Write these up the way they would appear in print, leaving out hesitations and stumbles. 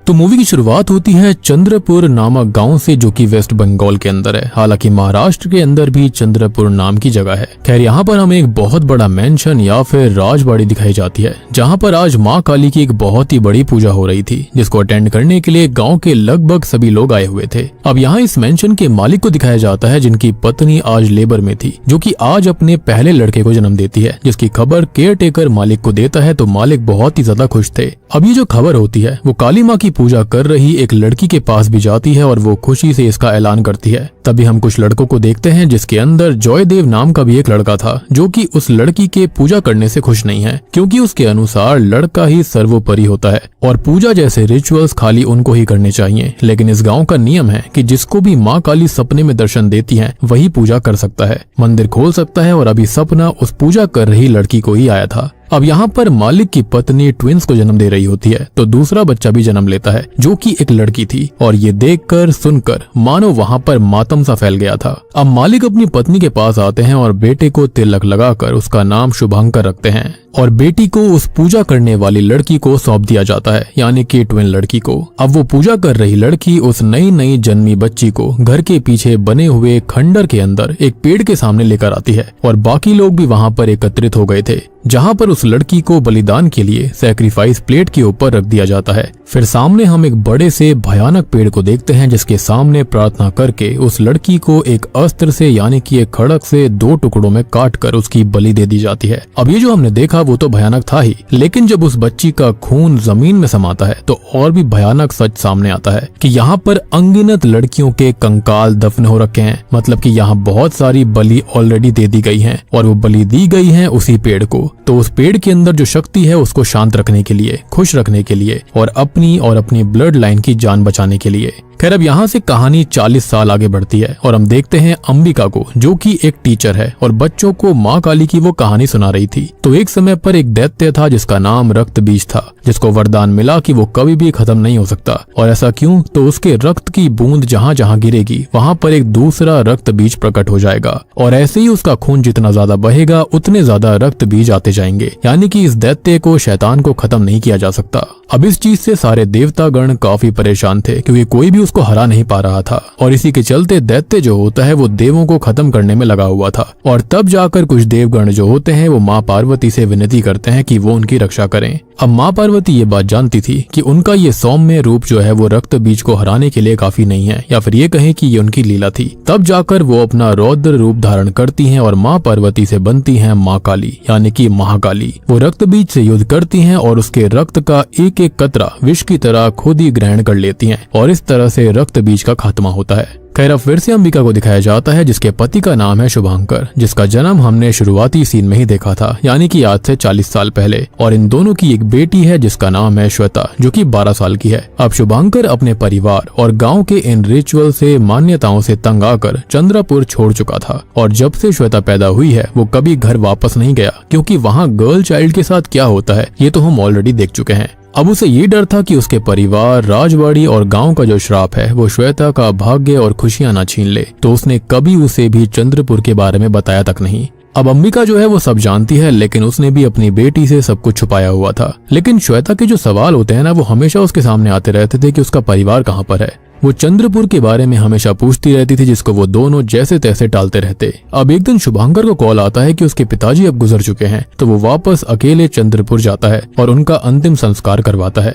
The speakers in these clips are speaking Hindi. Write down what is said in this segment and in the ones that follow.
तो मूवी की शुरुआत होती है चंद्रपुर नामक गांव से, जो कि वेस्ट बंगाल के अंदर है। हालांकि महाराष्ट्र के अंदर भी चंद्रपुर नाम की जगह है। खैर, यहाँ पर हमें एक बहुत बड़ा मेंशन या फिर राजबाड़ी दिखाई जाती है, जहाँ पर आज माँ काली की एक बहुत ही बड़ी पूजा हो रही थी, जिसको अटेंड करने के लिए गाँव के लगभग सभी लोग आए हुए थे। अब यहाँ इस मेंशन के मालिक को दिखाया जाता है, जिनकी पत्नी आज लेबर में थी, जो कि आज अपने पहले लड़के को जन्म देती है, जिसकी खबर केयर टेकर मालिक को देता है। तो मालिक बहुत ही ज्यादा खुश थे। अब ये जो खबर होती है वो काली माँ की पूजा कर रही एक लड़की के पास भी जाती है और वो खुशी से इसका ऐलान करती है। तभी हम कुछ लड़कों को देखते हैं, जिसके अंदर जॉयदेव नाम का भी एक लड़का था, जो कि उस लड़की के पूजा करने से खुश नहीं है, क्योंकि उसके अनुसार लड़का ही सर्वोपरि होता है और पूजा जैसे रिचुअल्स खाली उनको ही करने चाहिए। लेकिन इस गांव का नियम है कि जिसको भी माँ काली सपने में दर्शन देती है वही पूजा कर सकता है, मंदिर खोल सकता है। और अभी सपना उस पूजा कर रही लड़की को ही आया था। अब यहाँ पर मालिक की पत्नी ट्विंस को जन्म दे रही होती है, तो दूसरा बच्चा भी जन्म लेता है, जो कि एक लड़की थी। और ये देखकर सुनकर मानो वहाँ पर मातम सा फैल गया था। अब मालिक अपनी पत्नी के पास आते हैं और बेटे को तिलक लगाकर उसका नाम शुभंकर रखते हैं और बेटी को उस पूजा करने वाली लड़की को सौंप दिया जाता है, यानी कि ट्विन लड़की को। अब वो पूजा कर रही लड़की उस नई जन्मी बच्ची को घर के पीछे बने हुए खंडर के अंदर एक पेड़ के सामने लेकर आती है और बाकी लोग भी वहाँ पर एकत्रित हो गए थे, जहाँ पर उस लड़की को बलिदान के लिए सैक्रिफाइस प्लेट के ऊपर रख दिया जाता है। फिर सामने हम एक बड़े से भयानक पेड़ को देखते हैं, जिसके सामने प्रार्थना करके उस लड़की को एक अस्त्र से, यानी कि एक खड़क से 2 टुकड़ों में काट कर उसकी बलि दे दी जाती है। अब ये जो हमने देखा वो तो भयानक था ही, लेकिन जब उस बच्ची का खून जमीन में समाता है तो और भी भयानक सच सामने आता है कि यहाँ पर अनगिनत लड़कियों के कंकाल दफन हो रखे हैं। मतलब कि यहाँ बहुत सारी बलि ऑलरेडी दे दी गई है और वो बलि दी गई है उसी पेड़ को। तो उस पेड़ के अंदर जो शक्ति है उसको शांत रखने के लिए, खुश रखने के लिए और अपनी ब्लड लाइन की जान बचाने के लिए। खैर, अब यहाँ से कहानी 40 साल आगे बढ़ती है और हम देखते हैं अंबिका को, जो कि एक टीचर है और बच्चों को माँ काली की वो कहानी सुना रही थी। तो एक समय पर एक दैत्य था जिसका नाम रक्त बीज था, जिसको वरदान मिला कि वो कभी भी खत्म नहीं हो सकता। और ऐसा क्यों? तो उसके रक्त की बूंद जहाँ जहाँ गिरेगी वहाँ पर एक दूसरा रक्त बीज प्रकट हो जाएगा और ऐसे ही उसका खून जितना ज्यादा बहेगा उतने ज्यादा रक्त बीज आते जाएंगे। यानी कि इस दैत्य को, शैतान को खत्म नहीं किया जा सकता। अब इस चीज से सारे देवतागण काफी परेशान थे, क्योंकि कोई भी उसको हरा नहीं पा रहा था और इसी के चलते दैत्य जो होता है वो देवों को खत्म करने में लगा हुआ था। और तब जाकर कुछ देवगण जो होते हैं वो माँ पार्वती से विनती करते हैं कि वो उनकी रक्षा करें। अब माँ पार्वती ये बात जानती थी कि उनका ये सौम्य रूप जो है वो रक्त बीज को हराने के लिए काफी नहीं है, या फिर ये कहें कि ये उनकी लीला थी। तब जाकर वो अपना रौद्र रूप धारण करती हैं और माँ पार्वती से बनती हैं माँ काली, यानी कि महाकाली। वो रक्त बीज से युद्ध करती हैं और उसके रक्त का एक एक कतरा विष की तरह खुद ही ग्रहण कर लेती हैं और इस तरह से रक्त बीज का खात्मा होता है। खैर, अब फिर से अंबिका को दिखाया जाता है, जिसके पति का नाम है शुभंकर, जिसका जन्म हमने शुरुआती सीन में ही देखा था, यानी कि आज से 40 साल पहले। और इन दोनों की एक बेटी है जिसका नाम है श्वेता, जो कि 12 साल की है। अब शुभंकर अपने परिवार और गांव के इन रिचुअल से, मान्यताओं से तंग आकर चंद्रपुर छोड़ चुका था और जब से श्वेता पैदा हुई है वो कभी घर वापस नहीं गया, क्योंकि वहाँ गर्ल चाइल्ड के साथ क्या होता है ये तो हम ऑलरेडी देख चुके हैं। अब उसे ये डर था कि उसके परिवार, राजवाड़ी और गांव का जो श्राप है वो श्वेता का भाग्य और खुशियां ना छीन ले, तो उसने कभी उसे भी चंद्रपुर के बारे में बताया तक नहीं। अब अंबिका जो है वो सब जानती है, लेकिन उसने भी अपनी बेटी से सब कुछ छुपाया हुआ था। लेकिन श्वेता के जो सवाल होते हैं ना, वो हमेशा उसके सामने आते रहते थे कि उसका परिवार कहाँ पर है। वो चंद्रपुर के बारे में हमेशा पूछती रहती थी, जिसको वो दोनों जैसे तैसे टालते रहते। अब एक दिन शुभंकर को कॉल आता है कि उसके पिताजी अब गुजर चुके हैं, तो वो वापस अकेले चंद्रपुर जाता है और उनका अंतिम संस्कार करवाता है।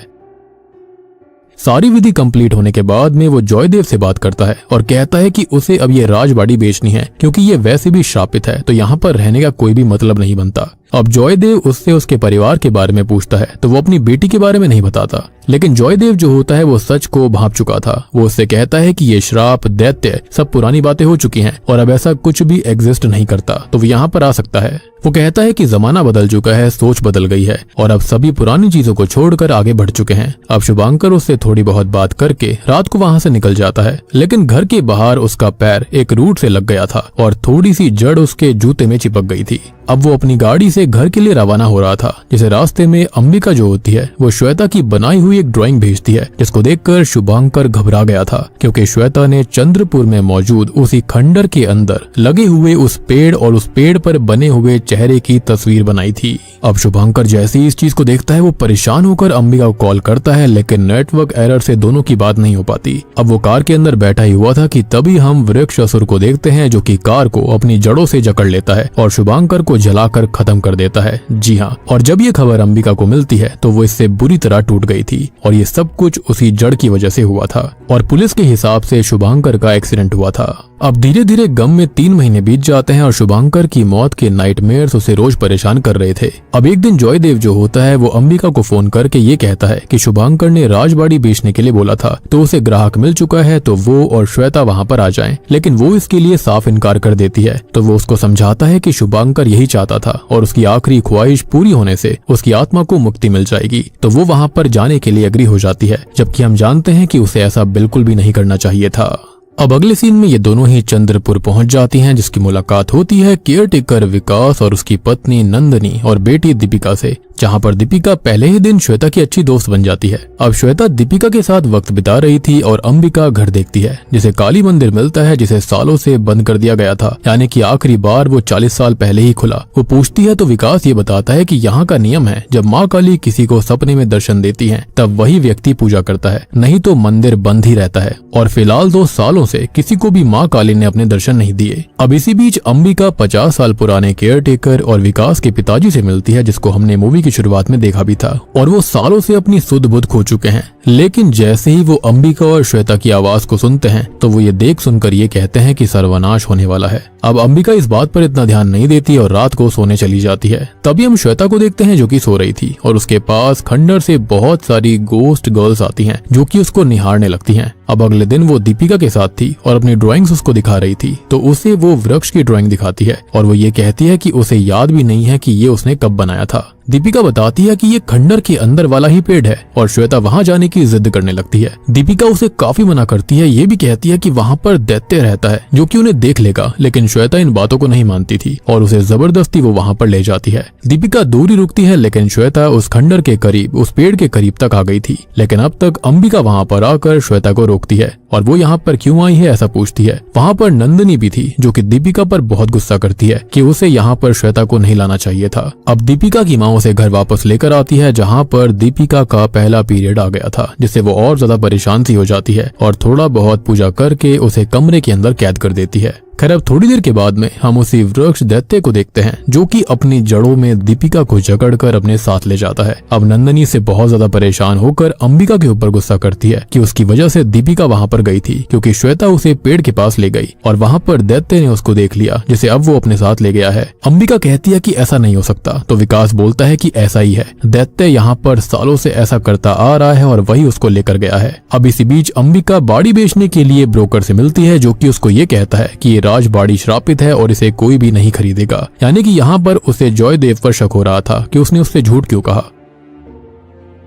सारी विधि कंप्लीट होने के बाद में वो जॉयदेव से बात करता है और कहता है कि उसे अब ये राजबाड़ी बेचनी है, क्योंकि ये वैसे भी श्रापित है, तो यहाँ पर रहने का कोई भी मतलब नहीं बनता। अब जॉयदेव उससे उसके परिवार के बारे में पूछता है, तो वो अपनी बेटी के बारे में नहीं बताता। लेकिन जॉयदेव जो होता है वो सच को भांप चुका था। वो उससे कहता है कि ये श्राप, दैत्य सब पुरानी बातें हो चुकी हैं और अब ऐसा कुछ भी एग्जिस्ट नहीं करता, तो वो यहाँ पर आ सकता है। वो कहता है कि जमाना बदल चुका है, सोच बदल गई है और अब सभी पुरानी चीजों को छोड़कर आगे बढ़ चुके हैं। अब शुभंकर उससे थोड़ी बहुत बात करके रात को वहाँ से निकल जाता है, लेकिन घर के बाहर उसका पैर एक रूट से लग गया था और थोड़ी सी जड़ उसके जूते में चिपक गई थी। अब वो अपनी गाड़ी से घर के लिए रवाना हो रहा था। जिसे रास्ते में अंबिका जो होती है वो श्वेता की बनाई हुई एक ड्राइंग भेजती है, जिसको देखकर शुभांकर घबरा गया था क्योंकि श्वेता ने चंद्रपुर में मौजूद उसी खंडर के अंदर लगे हुए उस पेड़ और उस पेड़ पर बने हुए चेहरे की तस्वीर बनाई थी। अब शुभांकर जैसे ही इस चीज को देखता है वो परेशान होकर अंबिका को कॉल करता है, लेकिन नेटवर्क एरर से दोनों की बात नहीं हो पाती। अब वो कार के अंदर बैठा ही हुआ था कि तभी हम वृक्षासुर को देखते हैं जो कि कार को अपनी जड़ों से जकड़ लेता है और शुभांकर को जलाकर खत्म कर देता है। जी हाँ, और जब ये खबर अंबिका को मिलती है तो वो इससे बुरी तरह टूट गई थी और ये सब कुछ उसी जड़ की वजह से हुआ था और पुलिस के हिसाब से शुभांकर का एक्सीडेंट हुआ था। अब धीरे धीरे गम में 3 महीने बीत जाते हैं और शुभांकर की मौत के नाइटमेयर्स उसे रोज परेशान कर रहे थे। अब एक दिन जॉयदेव जो होता है वो अंबिका को फोन करके ये कहता है कि शुभांकर ने राजबाड़ी बेचने के लिए बोला था, तो उसे ग्राहक मिल चुका है, तो वो और श्वेता वहाँ पर आ जाएं। लेकिन वो इसके लिए साफ इनकार कर देती है। तो वो उसको समझाता है कि शुभांकर यही चाहता था और उसकी आखिरी ख्वाहिश पूरी होने से उसकी आत्मा को मुक्ति मिल जाएगी। तो वो वहाँ पर जाने के लिए एग्री हो जाती है, जबकि हम जानते हैं कि उसे ऐसा बिल्कुल भी नहीं करना चाहिए था। अब अगले सीन में ये दोनों ही चंद्रपुर पहुंच जाती हैं, जिसकी मुलाकात होती है केयरटेकर विकास और उसकी पत्नी नंदनी और बेटी दीपिका से, जहां पर दीपिका पहले ही दिन श्वेता की अच्छी दोस्त बन जाती है। अब श्वेता दीपिका के साथ वक्त बिता रही थी और अंबिका घर देखती है, जिसे काली मंदिर मिलता है जिसे सालों से बंद कर दिया गया था, यानी कि आखिरी बार वो 40 साल पहले ही खुला। वो पूछती है तो विकास ये बताता है कि यहाँ का नियम है, जब माँ काली किसी को सपने में दर्शन देती है तब वही व्यक्ति पूजा करता है, नहीं तो मंदिर बंद ही रहता है। और फिलहाल 2 सालों से किसी को भी माँ काली ने अपने दर्शन नहीं दिए। अब इसी बीच अंबिका 50 साल पुराने केयरटेकर और विकास के पिताजी से मिलती है, जिसको हमने मूवी की शुरुआत में देखा भी था, और वो सालों से अपनी सुध बुध खो चुके हैं। लेकिन जैसे ही वो अंबिका और श्वेता की आवाज को सुनते हैं तो वो ये देख सुनकर ये कहते हैं कि सर्वनाश होने वाला है। अब अंबिका इस बात पर इतना ध्यान नहीं देती और रात को सोने चली जाती है। तभी हम श्वेता को देखते हैं जो कि सो रही थी और उसके पास खंडर से बहुत सारी गोस्ट गर्ल्स आती हैं जो कि उसको निहारने लगती हैं। अब अगले दिन वो दीपिका के साथ थी और अपनी ड्राइंग्स उसको दिखा रही थी, तो उसे वो वृक्ष की ड्राइंग दिखाती है और वो ये कहती है कि उसे याद भी नहीं है कि ये उसने कब बनाया था। दीपिका बताती है कि ये खंडर के अंदर वाला ही पेड़ है और श्वेता वहाँ जाने की जिद करने लगती है। दीपिका उसे काफी मना करती है, ये भी कहती है कि वहाँ पर दैत्य रहता है जो कि उन्हें देख लेगा, लेकिन श्वेता इन बातों को नहीं मानती थी और उसे जबरदस्ती वो वहाँ पर ले जाती है। दीपिका दूरी रुकती है, लेकिन श्वेता उस खंडर के करीब, उस पेड़ के करीब तक आ गई थी। लेकिन अब तक अंबिका वहाँ पर आकर श्वेता को रोकती है और वो यहाँ पर क्यों आई है ऐसा पूछती है। वहाँ पर नंदनी भी थी जो कि दीपिका पर बहुत गुस्सा करती है कि उसे यहाँ पर श्वेता को नहीं लाना चाहिए था। अब दीपिका की माँ उसे घर वापस लेकर आती है, जहाँ पर दीपिका का पहला पीरियड आ गया था, जिससे वो और ज्यादा परेशान सी हो जाती है और थोड़ा बहुत पूजा करके उसे कमरे के अंदर कैद कर देती है। खैर अब थोड़ी देर के बाद में हम उसी वृक्ष दैत्य को देखते हैं जो कि अपनी जड़ों में दीपिका को जकड़कर अपने साथ ले जाता है। अब नंदनी से बहुत ज्यादा परेशान होकर अंबिका के ऊपर गुस्सा करती है कि उसकी वजह से दीपिका वहां पर गई थी, क्योंकि श्वेता उसे पेड़ के पास ले गई और वहां पर दैत्य ने उसको देख लिया, जिसे अब वो अपने साथ ले गया है। अंबिका कहती है कि ऐसा नहीं हो सकता, तो विकास बोलता है कि ऐसा ही है, दैत्य यहाँ पर सालों से ऐसा करता आ रहा है और वही उसको लेकर गया है। अब इसी बीच अंबिका बाड़ी बेचने के लिए ब्रोकर से मिलती है, जो कि उसको ये कहता है कि ये राजबाड़ी श्रापित है और इसे कोई भी नहीं खरीदेगा। यानी कि यहाँ पर उसे जॉयदेव पर शक हो रहा था कि उसने उससे झूठ क्यों कहा।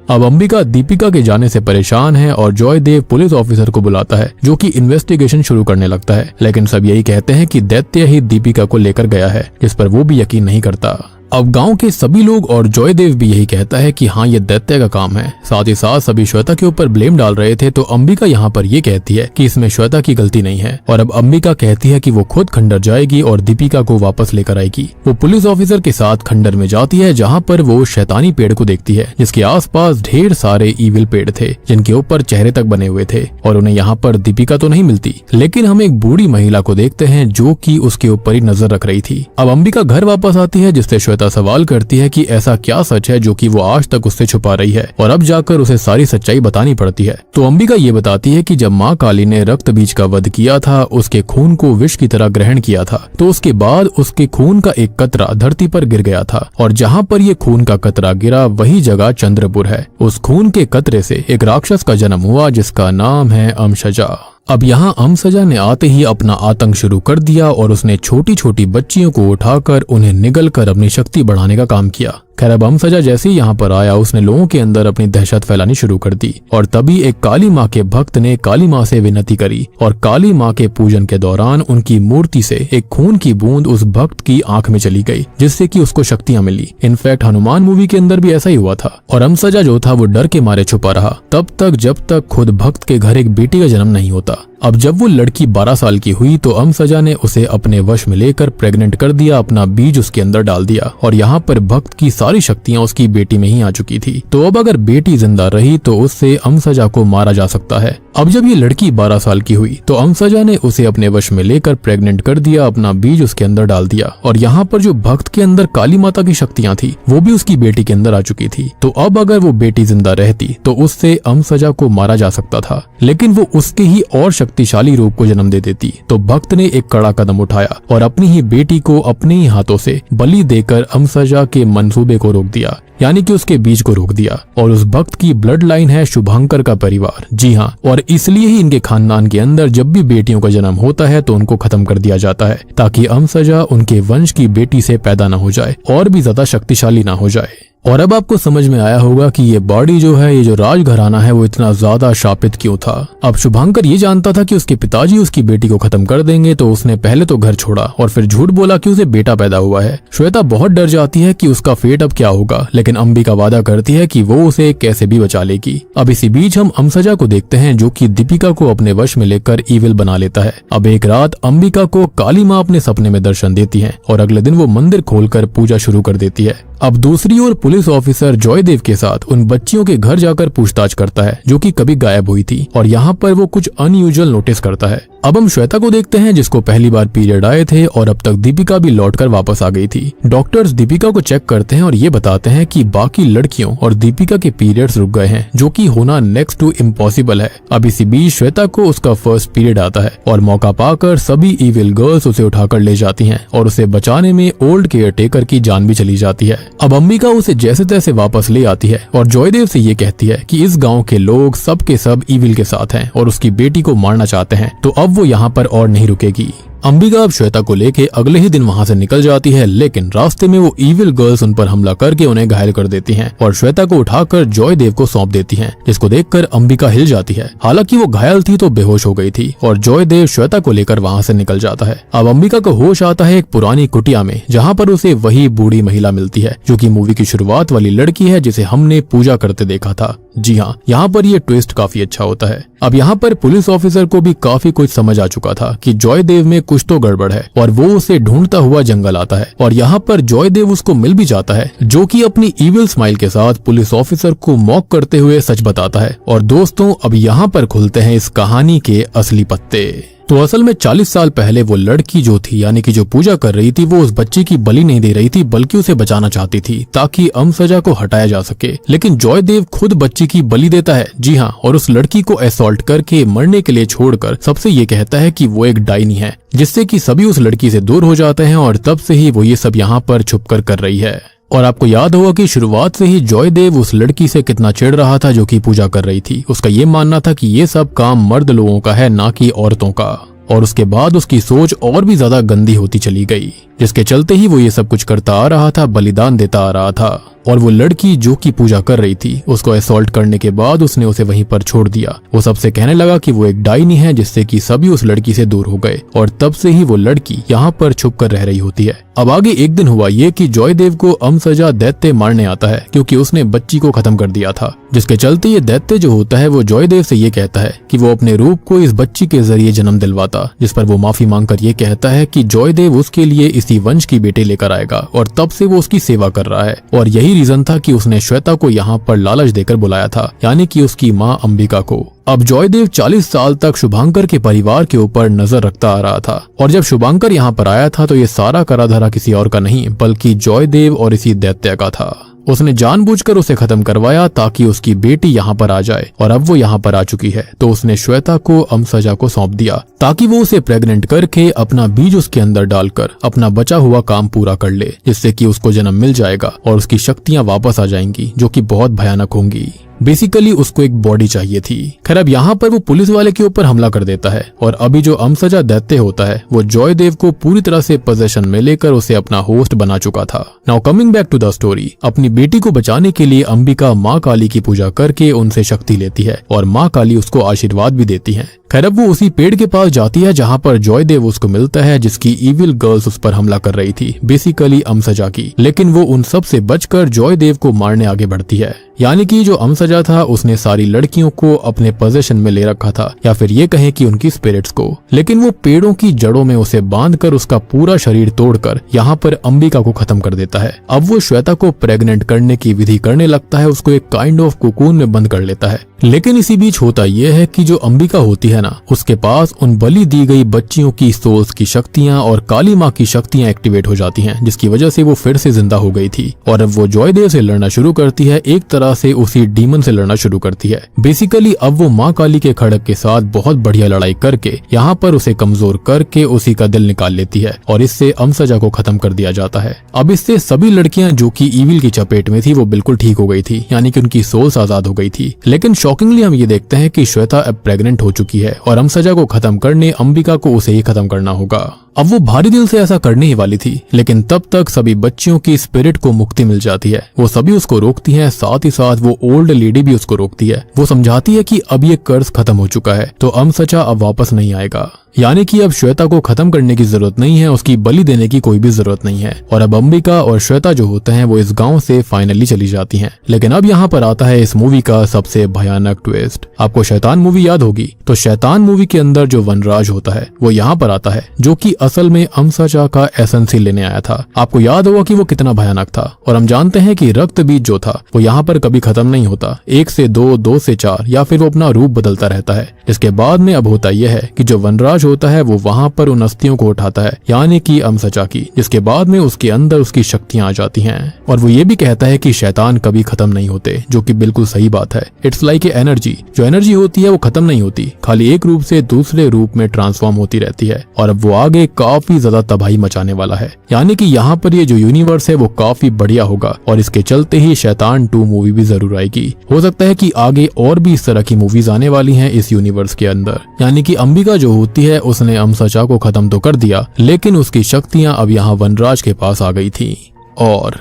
अब अंबिका दीपिका के जाने से परेशान है और जॉयदेव पुलिस ऑफिसर को बुलाता है, जो कि इन्वेस्टिगेशन शुरू करने लगता है। लेकिन सब यही कहते हैं कि दैत्य ही दीपिका को लेकर गया है, जिस पर वो भी यकीन नहीं करता। अब गांव के सभी लोग और जॉयदेव भी यही कहता है कि हाँ ये दैत्य का काम है। साथ ही साथ सभी श्वेता के ऊपर ब्लेम डाल रहे थे, तो अंबिका यहाँ पर ये कहती है कि इसमें श्वेता की गलती नहीं है। और अब अंबिका कहती है कि वो खुद खंडर जाएगी और दीपिका को वापस लेकर आएगी। वो पुलिस ऑफिसर के साथ खंडर में जाती है, जहाँ पर वो शैतानी पेड़ को देखती है, जिसके आसपास ढेर सारे ईविल पेड़ थे जिनके ऊपर चेहरे तक बने हुए थे। और उन्हें यहाँ पर दीपिका तो नहीं मिलती, लेकिन हम एक बूढ़ी महिला को देखते हैं जो कि उसके ऊपर ही नजर रख रही थी। अब अंबिका घर वापस आती है, जिससे श्वेता सवाल करती है कि ऐसा क्या सच है जो कि वो आज तक उससे छुपा रही है, और अब जाकर उसे सारी सच्चाई बतानी पड़ती है। तो अंबिका ये बताती है कि जब माँ काली ने रक्त बीज का वध किया था, उसके खून को विष की तरह ग्रहण किया था, तो उसके बाद उसके खून का एक कतरा धरती पर गिर गया था, और जहाँ पर ये खून का कतरा गिरा वही जगह चंद्रपुर है। उस खून के कतरे से एक राक्षस का जन्म हुआ जिसका नाम है अमशजा। अब यहाँ अमशजा ने आते ही अपना आतंक शुरू कर दिया और उसने छोटी छोटी बच्चियों को उठाकर उन्हें निगल कर अपनी शक्ति बढ़ाने का काम किया। खैर अब अमसजा जैसे ही यहाँ पर आया उसने लोगों के अंदर अपनी दहशत फैलानी शुरू कर दी और तभी एक काली माँ के भक्त ने काली माँ से विनती करी और काली माँ के पूजन के दौरान उनकी मूर्ति से एक खून की बूंद उस भक्त की आंख में चली गई जिससे कि उसको शक्तियां मिली। इनफैक्ट हनुमान मूवी के अंदर भी ऐसा ही हुआ था और अमसजा जो था वो डर के मारे छुपा रहा तब तक जब तक खुद भक्त के घर एक बेटी का जन्म नहीं होता। अब जब वो लड़की 12 साल की हुई तो अमसजा ने उसे अपने वश में लेकर प्रेग्नेंट कर दिया, अपना बीज उसके अंदर डाल दिया और यहाँ पर भक्त की सारी शक्तियां उसकी बेटी में ही आ चुकी थी। तो अब अगर बेटी जिंदा रही तो उससे अमसजा को मारा जा सकता है। अब जब ये लड़की 12 साल की हुई तो अमसजा ने उसे अपने वश में लेकर प्रेग्नेंट कर दिया, अपना बीज उसके अंदर डाल दिया और यहाँ पर जो भक्त के अंदर काली माता की शक्तियां थी वो भी उसकी बेटी के अंदर आ चुकी थी। तो अब अगर वो बेटी जिंदा रहती तो उससे अमसजा को मारा जा सकता था, लेकिन वो उसके ही और शक्तिशाली रूप को जन्म दे देती। तो भक्त ने एक कड़ा कदम उठाया और अपनी ही बेटी को अपने ही हाथों से बलि देकर अमसजा के मंसूबे को रोक दिया, यानी कि उसके बीज को रोक दिया। और उस भक्त की ब्लड लाइन है शुभंकर का परिवार। जी हाँ, और इसलिए ही इनके खानदान के अंदर जब भी बेटियों का जन्म होता है तो उनको खत्म कर दिया जाता है ताकि अमसजा उनके वंश की बेटी से पैदा न हो जाए और भी ज्यादा शक्तिशाली न हो जाए। और अब आपको समझ में आया होगा कि ये बॉडी जो है, ये जो राजघराना है, वो इतना ज्यादा शापित क्यों था। अब शुभंकर ये जानता था कि उसके पिताजी उसकी बेटी को खत्म कर देंगे, तो उसने पहले तो घर छोड़ा और फिर झूठ बोला कि उसे बेटा पैदा हुआ है। श्वेता बहुत डर जाती है कि उसका फेट अब क्या होगा, लेकिन अंबिका वादा करती है कि वो उसे कैसे भी बचा लेगी। अब इसी बीच हम अमसजा को देखते हैं जो कि दीपिका को अपने वश में लेकर ईविल बना लेता है। अब एक रात अंबिका को काली माँ अपने सपने में दर्शन देती है और अगले दिन वो मंदिर खोलकर पूजा शुरू कर देती है। अब दूसरी ओर पुलिस ऑफिसर जॉयदेव के साथ उन बच्चियों के घर जाकर पूछताछ करता है जो कि कभी गायब हुई थी और यहाँ पर वो कुछ अनयूजुअल नोटिस करता है। अब हम श्वेता को देखते हैं जिसको पहली बार पीरियड आए थे और अब तक दीपिका भी लौटकर वापस आ गई थी। डॉक्टर्स दीपिका को चेक करते हैं और ये बताते हैं कि बाकी लड़कियों और दीपिका के पीरियड्स रुक गए हैं, जो कि होना नेक्स्ट टू इम्पॉसिबल है। अब इसी बीच श्वेता को उसका फर्स्ट पीरियड आता है और मौका पाकर सभी इविल गर्ल्स उसे उठाकर ले जाती हैं और उसे बचाने में ओल्ड केयर टेकर की जान भी चली जाती है। अब अंबिका उसे जैसे तैसे वापस ले आती है और जॉयदेव से ये कहती है कि इस गांव के लोग सब के सब इविल के साथ हैं और उसकी बेटी को मारना चाहते हैं, तो अब वो यहाँ पर और नहीं रुकेगी। अंबिका अब श्वेता को लेके अगले ही दिन वहाँ से निकल जाती है, लेकिन रास्ते में वो इविल गर्ल्स उन पर हमला करके उन्हें घायल कर देती हैं और श्वेता को उठाकर जॉयदेव को सौंप देती हैं, जिसको देखकर अंबिका हिल जाती है। हालांकि वो घायल थी तो बेहोश हो गई थी और जॉयदेव श्वेता को लेकर वहाँ से निकल जाता है। अब अंबिका को होश आता है एक पुरानी कुटिया में, जहाँ पर उसे वही बूढ़ी महिला मिलती है जो कि मूवी की शुरुआत वाली लड़की है जिसे हमने पूजा करते देखा था। जी हाँ, यहाँ पर ये ट्विस्ट काफी अच्छा होता है। अब यहाँ पर पुलिस ऑफिसर को भी काफी कुछ समझ आ चुका था कि जॉयदेव में कुछ तो गड़बड़ है और वो उसे ढूंढता हुआ जंगल आता है और यहाँ पर जॉयदेव उसको मिल भी जाता है, जो कि अपनी इविल स्माइल के साथ पुलिस ऑफिसर को मॉक करते हुए सच बताता है। और दोस्तों, अब यहाँ पर खुलते हैं इस कहानी के असली पत्ते। तो असल में 40 साल पहले वो लड़की जो थी, यानी कि जो पूजा कर रही थी, वो उस बच्चे की बलि नहीं दे रही थी बल्कि उसे बचाना चाहती थी ताकि अमसजा को हटाया जा सके। लेकिन जॉयदेव खुद बच्ची की बलि देता है। जी हाँ, और उस लड़की को असॉल्ट करके मरने के लिए छोड़कर सबसे ये कहता है कि वो एक डायनी है, जिससे कि सभी उस लड़की से दूर हो जाते हैं और तब से ही वो ये सब यहाँ पर छुपकर कर रही है। और आपको याद होगा कि शुरुआत से ही जॉयदेव उस लड़की से कितना चिढ़ रहा था जो कि पूजा कर रही थी। उसका ये मानना था कि ये सब काम मर्द लोगों का है, ना कि औरतों का। और उसके बाद उसकी सोच और भी ज्यादा गंदी होती चली गई, जिसके चलते ही वो ये सब कुछ करता आ रहा था, बलिदान देता आ रहा था। और वो लड़की जो कि पूजा कर रही थी, उसको असॉल्ट करने के बाद उसने उसे वहीं पर छोड़ दिया। वो सबसे कहने लगा कि वो एक डायनी है, जिससे कि सभी उस लड़की से दूर हो गए और तब से ही वो लड़की यहाँ पर छुप कर रह रही होती है। अब आगे एक दिन हुआ ये कि जॉयदेव को अमसजा दैत्य मारने आता है, क्योंकि उसने बच्ची को खत्म कर दिया था। जिसके चलते ये दैत्य जो होता है वो जॉयदेव से ये कहता है कि वो अपने रूप को इस बच्ची के जरिए जन्म दिलवाता, जिस पर वो माफी मांगकर ये कहता है कि जॉयदेव उसके लिए इसी वंश की बेटी लेकर आएगा और तब से वो उसकी सेवा कर रहा है। और यही रीजन था कि उसने श्वेता को यहाँ पर लालच देकर बुलाया था, यानी कि उसकी माँ अंबिका को। अब जॉयदेव 40 साल तक शुभंकर के परिवार के ऊपर नजर रखता आ रहा था और जब शुभंकर यहाँ पर आया था तो ये सारा करा धरा किसी और का नहीं बल्कि जॉयदेव और इसी दैत्य का था। उसने जानबूझकर उसे खत्म करवाया ताकि उसकी बेटी यहाँ पर आ जाए और अब वो यहाँ पर आ चुकी है, तो उसने श्वेता को अमसजा को सौंप दिया ताकि वो उसे प्रेग्नेंट करके अपना बीज उसके अंदर डालकर अपना बचा हुआ काम पूरा कर ले, जिससे कि उसको जन्म मिल जाएगा और उसकी शक्तियाँ वापस आ जाएंगी, जो कि बहुत भयानक होंगी। बेसिकली उसको एक बॉडी चाहिए थी। खैर अब यहाँ पर वो पुलिस वाले के ऊपर हमला कर देता है और अभी जो अमसजा दैत्य होता है वो जॉयदेव को पूरी तरह से पोजेशन में लेकर उसे अपना होस्ट बना चुका था। Now coming back to the story, अपनी बेटी को बचाने के लिए अंबिका माँ काली की पूजा करके उनसे शक्ति लेती है और माँ काली उसको आशीर्वाद भी देती है। खैर अब वो उसी पेड़ के पास जाती है जहाँ पर जॉयदेव उसको मिलता है, जिसकी इविल गर्ल्स उस पर हमला कर रही थी, बेसिकली अमसजा की। लेकिन वो उन सब से बचकर जॉयदेव को मारने आगे बढ़ती है। यानी कि जो अमसजा था उसने सारी लड़कियों को अपने पोजेशन में ले रखा था, या फिर ये कहें कि उनकी स्पिरिट्स को। लेकिन वो पेड़ों की जड़ों में उसे बांधकर उसका पूरा शरीर तोड़कर यहाँ पर अंबिका को खत्म कर देता है। अब वो श्वेता को प्रेग्नेंट करने की विधि करने लगता है, उसको एक काइंड ऑफ कोकून में बंद कर लेता है। लेकिन इसी बीच होता यह है कि जो अंबिका होती है ना, उसके पास उन बलि दी गई बच्चियों की सोल्स की शक्तियां और काली माँ की शक्तियां एक्टिवेट हो जाती हैं, जिसकी वजह से वो फिर से जिंदा हो गई थी और अब वो जॉयदेव से लड़ना शुरू करती है, एक तरह से उसी डीमन से लड़ना शुरू करती है। बेसिकली अब वो माँ काली के खड़क के साथ बहुत बढ़िया लड़ाई करके यहाँ पर उसे कमजोर करके उसी का दिल निकाल लेती है और इससे अमसजा को खत्म कर दिया जाता है। अब इससे सभी लड़कियां जो कि ईविल की चपेट में थी वो बिल्कुल ठीक हो गई थी, यानी कि उनकी सोल्स आजाद हो गई थी। लेकिन शॉकिंगली हम ये देखते हैं कि श्वेता अब प्रेग्नेंट हो चुकी है और अमसजा को खत्म करने अंबिका को उसे ही खत्म करना होगा। अब वो भारी दिल से ऐसा करने ही वाली थी, लेकिन तब तक सभी बच्चियों की स्पिरिट को मुक्ति मिल जाती है। वो सभी उसको रोकती हैं, साथ ही साथ वो ओल्ड लेडी भी उसको रोकती है। वो समझाती है कि अब ये कर्ज खत्म हो चुका है तो अमसजा अब वापस नहीं आएगा, यानी कि अब श्वेता को खत्म करने की जरूरत नहीं है, उसकी बलि देने की कोई भी जरूरत नहीं है। और अब अंबिका और श्वेता जो होते हैं वो इस गांव से फाइनली चली जाती हैं। लेकिन अब यहाँ पर आता है इस मूवी का सबसे भयानक ट्विस्ट। आपको शैतान मूवी याद होगी, तो शैतान मूवी के अंदर जो वनराज होता है वो यहाँ पर आता है, जो कि असल में अमसजा का एसेंस लेने आया था। आपको याद होगा कि वो कितना भयानक था। और हम जानते हैं कि रक्त बीज जो था वो यहाँ पर कभी खत्म नहीं होता, 1 से 2, 2 से 4 या फिर वो अपना रूप बदलता रहता है। इसके बाद में अब होता यह है कि जो वनराज होता है वो वहाँ पर उन अस्थियों को उठाता है, यानी कि अमसजा की, जिसके बाद में उसके अंदर उसकी शक्तियां आ जाती हैं। और वो ये भी कहता है कि शैतान कभी खत्म नहीं होते, जो कि बिल्कुल सही बात है। इट्स लाइक एनर्जी, जो एनर्जी होती है वो खत्म नहीं होती, खाली एक रूप से दूसरे रूप में ट्रांसफॉर्म होती रहती है। और अब वो आगे काफी ज्यादा तबाही मचाने वाला है, यानी कि यहाँ पर ये जो यूनिवर्स है वो काफी बढ़िया होगा और इसके चलते ही शैतान 2 मूवी भी जरूर आएगी। हो सकता है कि आगे और भी इस तरह की मूवीज आने वाली हैं इस यूनिवर्स के अंदर। यानी कि अंबिका जो होती है उसने अमसजा को खत्म तो कर दिया, लेकिन उसकी शक्तियां अब यहाँ वनराज के पास आ गई थी। और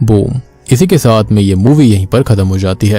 बूम, इसी के साथ में ये मूवी यहीं पर खत्म हो जाती है।